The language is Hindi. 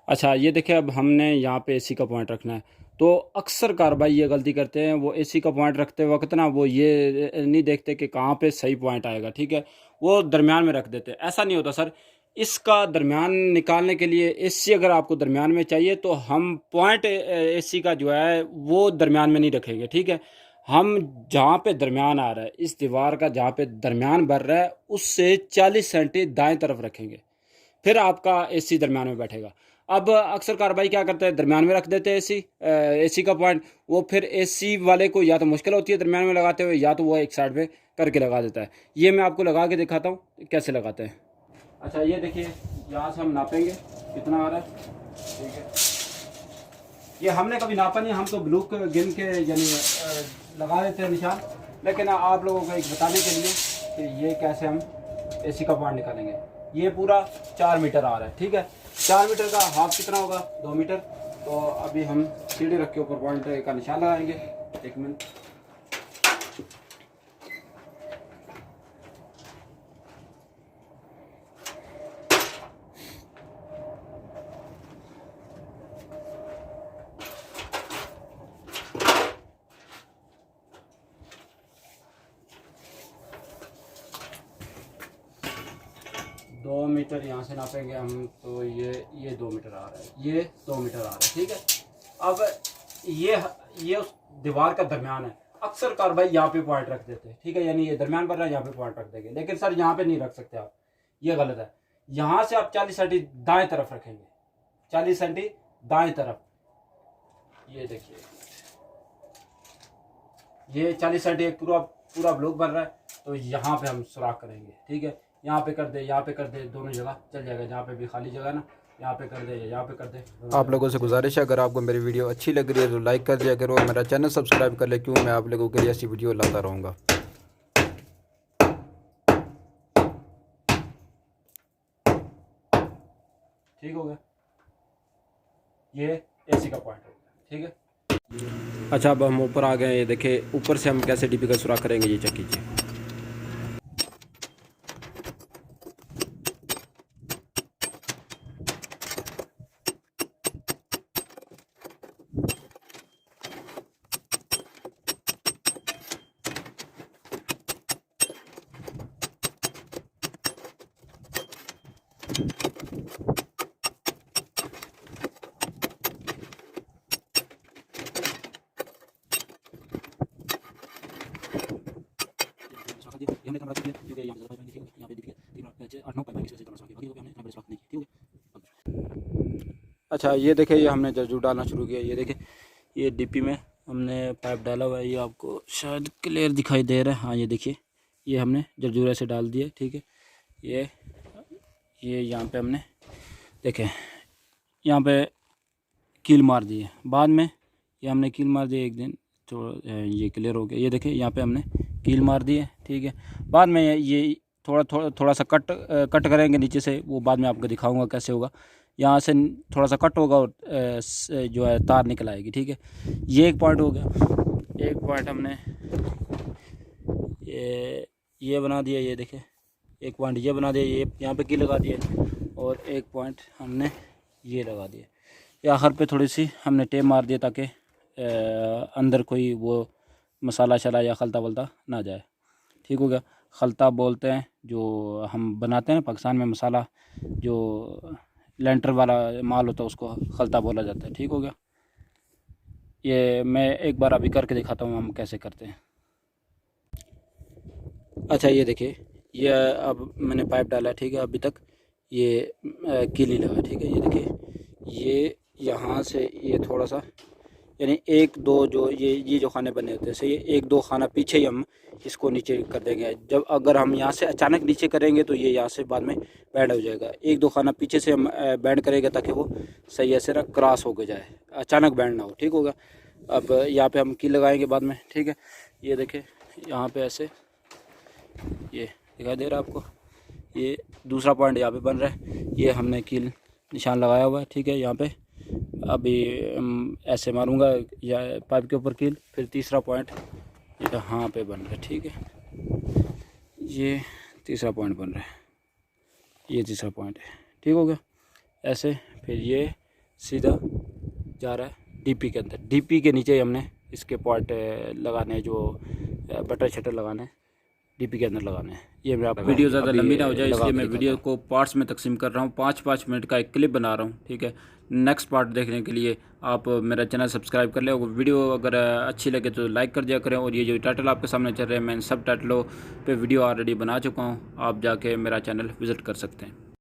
अच्छा ये देखिए, अब हमने यहाँ पे एसी का पॉइंट रखना है। तो अक्सर कार ये गलती करते हैं, वो एसी का पॉइंट रखते वक्त ना वो ये नहीं देखते कि कहाँ पे सही पॉइंट आएगा, ठीक है। वो दरमियान में रख देते हैं। ऐसा नहीं होता सर। इसका दरमियान निकालने के लिए एसी अगर आपको दरमियान में चाहिए तो हम पॉइंट एसी का जो है वो दरमियान में नहीं रखेंगे, ठीक है। हम जहाँ पे दरमियान आ रहा है, इस दीवार का जहाँ पे दरमियान भर रहा है उससे 40 सेंटी दाएं तरफ रखेंगे, फिर आपका एसी दरमियान में बैठेगा। अब अक्सर कार्रवाई क्या करते हैं, दरमियान में रख देते हैं एसी, एसी का पॉइंट। वो फिर एसी वाले को या तो मुश्किल होती है दरमियान में लगाते हुए, या तो वो एक साइड पे करके लगा देता है। ये मैं आपको लगा के दिखाता हूँ कैसे लगाते हैं। अच्छा ये देखिए, यहाँ से हम नापेंगे कितना आ रहा है, ठीक है। ये हमने कभी नापा नहीं, हम तो ब्लू गिन के यानी लगा देते हैं निशान। लेकिन आप लोगों को एक बताने के लिए कि ये कैसे हम एसी का पॉइंट निकालेंगे। ये पूरा 4 मीटर आ रहा है, ठीक है। 4 मीटर का हाफ कितना होगा, 2 मीटर। तो अभी हम सीढ़ी रख के ऊपर पॉइंट का निशान लगाएंगे। 1 मिनट। दो मीटर यहाँ से नापेंगे हम, तो ये 2 मीटर आ रहा है, ये 2 मीटर आ रहा है, ठीक है। अब ये उस दीवार का दरमियान है। अक्सर कार्रवाई यहाँ पे पॉइंट रख देते हैं, ठीक है। यानी ये दरमियान पर रहा है, यहाँ पे पॉइंट रख देंगे। लेकिन सर यहाँ पे नहीं रख सकते आप, ये गलत है। यहाँ से आप 40 सेंटी दाएं तरफ रखेंगे, 40 सेंटी दाएं तरफ। ये देखिए, ये 40 सेंटी एक पूरा पूरा ब्लॉक बन रहा है। तो यहाँ पे हम सुराख करेंगे, ठीक है। यहाँ पे कर दे, यहाँ पे कर दे, दोनों जगह चल जाएगा। जहाँ पे भी खाली जगह ना, यहाँ पे कर दे या यहाँ पे कर दे। आप लोगों से गुजारिश है, अगर आपको मेरी वीडियो अच्छी लग रही है तो लाइक कर दिया करो, मेरा चैनल सब्सक्राइब कर ले, क्यों मैं आप लोगों के लिए ऐसी वीडियो लाता रहूँगा। ठीक हो गया, ये एसी का पॉइंट हो गया, ठीक है। अच्छा अब हम ऊपर आ गए। ये देखिए ऊपर से हम कैसे डीपी का सुराख करेंगे, ये चेक कीजिए। अच्छा ये देखिए, ये हमने जरजू डालना शुरू किया। ये देखिए, ये डीपी में हमने पाइप डाला हुआ है। ये आपको शायद क्लियर दिखाई दे रहा है। हाँ ये देखिए, ये हमने जरजूर ऐसे डाल दिए, ठीक है। ये यहाँ पे हमने देखें, यहाँ पे कील मार दी है बाद में। ये हमने कील मार दी एक दिन, तो ये क्लियर हो गया। ये देखिए यहाँ पे हमने कील मार दी है, ठीक है। बाद में ये थोड़ा सा कट करेंगे नीचे से, वो बाद में आपको दिखाऊंगा कैसे होगा। यहाँ से थोड़ा सा कट होगा और जो है तार निकल आएगी, ठीक है। ये एक पॉइंट हो गया। एक पॉइंट हमने ये बना दिया। ये देखिए, एक पॉइंट ये बना दिया, ये यहाँ पे की लगा दिए, और एक पॉइंट हमने ये लगा दिया। ये आखिर पे थोड़ी सी हमने टेप मार दिया ताकि अंदर कोई वो मसाला शला या खलता वलता ना जाए, ठीक हो गया। खलता बोलते हैं जो हम बनाते हैं पाकिस्तान में मसाला, जो लेंटर वाला माल होता है उसको खलता बोला जाता है, ठीक हो गया। ये मैं एक बार अभी करके दिखाता हूँ हम कैसे करते हैं। अच्छा ये देखिए, ये अब मैंने पाइप डाला है, ठीक है। अभी तक ये कीली लगा, ठीक है। ये देखिए, ये यहाँ से ये थोड़ा सा यानी 1-2 जो ये जो खाने बने होते हैं, सही है, 1-2 खाना पीछे ही हम इसको नीचे कर देंगे। जब अगर हम यहाँ से अचानक नीचे करेंगे तो ये यहाँ से बाद में बैंड हो जाएगा। 1-2 खाना पीछे से हम बैंड करेंगे ताकि वो सही ऐसे ना क्रॉस होकर जाए, अचानक बैंड ना हो, ठीक होगा। अब यहाँ पे हम की लगाएंगे बाद में, ठीक है। ये देखें यहाँ पे ऐसे, ये दिखाई दे रहा है आपको, ये दूसरा पॉइंट यहाँ पे बन रहा है। ये हमने कील निशान लगाया हुआ है, ठीक है। यहाँ पे अभी ऐसे मारूंगा या पाइप के ऊपर कील, फिर तीसरा पॉइंट ये यहाँ पे बन रहा है, ठीक है। ये तीसरा पॉइंट बन रहा है, ये तीसरा पॉइंट है, ठीक हो गया। ऐसे फिर ये सीधा जा रहा है डीपी के अंदर। डीपी के नीचे हमने इसके पॉइंट लगाने, जो बटर शटर लगाने हैं डीपी के अंदर लगाने हैं। ये मैं आपको वीडियो ज़्यादा लंबी ना हो जाए लगा इसलिए के मैं दिखाता वीडियो हूँ। को पार्ट्स में तकसीम कर रहा हूँ। 5-5 मिनट का एक क्लिप बना रहा हूँ, ठीक है। नेक्स्ट पार्ट देखने के लिए आप मेरा चैनल सब्सक्राइब कर लें। और वीडियो अगर अच्छी लगे तो लाइक कर दिया करें। और ये जो टाइटल आपके सामने चल रहे हैं, मैं इन सब टाइटलों पे वीडियो ऑलरेडी बना चुका हूँ, आप जाके मेरा चैनल विज़िट कर सकते हैं।